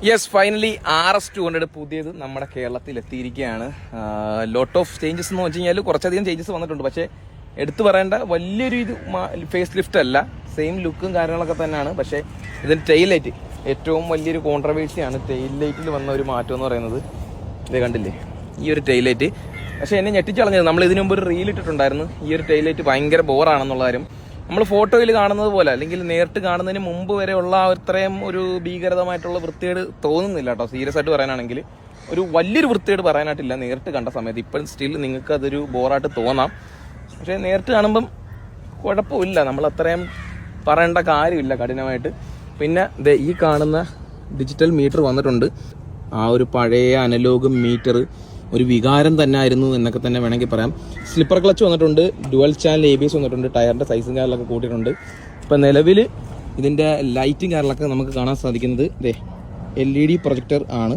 Yes, finally RS200 പുതിയത് നമ്മുടെ കേരളത്തിൽ എത്തിയിരിക്കുകയാണ്. ലോട്ട് ഓഫ് ചേഞ്ചസ് എന്ന് വെച്ച് കഴിഞ്ഞാൽ കുറച്ചധികം ചേഞ്ചസ് വന്നിട്ടുണ്ട്. പക്ഷേ എടുത്തു പറയേണ്ട വലിയൊരു ഫേസ് ലിഫ്റ്റ് അല്ല, സെയിം ലുക്കും കാര്യങ്ങളൊക്കെ തന്നെയാണ്. പക്ഷേ ഇതിൻ്റെ ടെയിൽ ലൈറ്റ് ഏറ്റവും വലിയൊരു കോൺട്രവേഴ്സിയാണ്. ടെയിൽ ലൈറ്റിൽ വന്ന ഒരു മാറ്റം എന്ന് പറയുന്നത് ഇത് കണ്ടില്ലേ, ഈ ഒരു ടെയിൽ ലൈറ്റ്. പക്ഷേ എന്നെ ഞെട്ടിച്ചളഞ്ഞത്, നമ്മൾ ഇതിനു മുമ്പ് ഒരു റീൽ ഇട്ടിട്ടുണ്ടായിരുന്നു, ഈ ഒരു ടെയിൽ ലൈറ്റ് ഭയങ്കര ബോറാണെന്നുള്ള കാര്യം. നമ്മൾ ഫോട്ടോയിൽ കാണുന്നത് പോലെ അല്ലെങ്കിൽ നേരിട്ട് കാണുന്നതിന് മുമ്പ് വരെ ഉള്ള അത്രയും ഒരു ഭീകരതമായിട്ടുള്ള വൃത്തികേട് തോന്നുന്നില്ല കേട്ടോ. സീരിയസ് ആയിട്ട് പറയാനാണെങ്കിൽ ഒരു വലിയൊരു വൃത്തികേട് പറയാനായിട്ടില്ല നേരിട്ട് കണ്ട സമയത്ത്. ഇപ്പം സ്റ്റിൽ നിങ്ങൾക്ക് അതൊരു ബോറായിട്ട് തോന്നാം, പക്ഷേ നേരിട്ട് കാണുമ്പം കുഴപ്പമില്ല, നമ്മൾ അത്രയും പറയേണ്ട കാര്യമില്ല കഠിനമായിട്ട്. പിന്നെ ഈ കാണുന്ന ഡിജിറ്റൽ മീറ്റർ വന്നിട്ടുണ്ട്. ആ ഒരു പഴയ അനലോഗ് മീറ്റർ ഒരു വികാരം തന്നെ ആയിരുന്നു എന്നൊക്കെ തന്നെ വേണമെങ്കിൽ പറയാം. സ്ലിപ്പർ ക്ലച്ച് വന്നിട്ടുണ്ട്, ഡുവൽ ചാനൽ ABS വന്നിട്ടുണ്ട്, ടയറിൻ്റെ സൈസും കാര്യങ്ങളൊക്കെ കൂട്ടിയിട്ടുണ്ട്. ഇപ്പം നിലവിൽ ഇതിൻ്റെ ലൈറ്റും കാര്യങ്ങളൊക്കെ നമുക്ക് കാണാൻ സാധിക്കുന്നത് LED പ്രൊജക്ടർ ആണ്.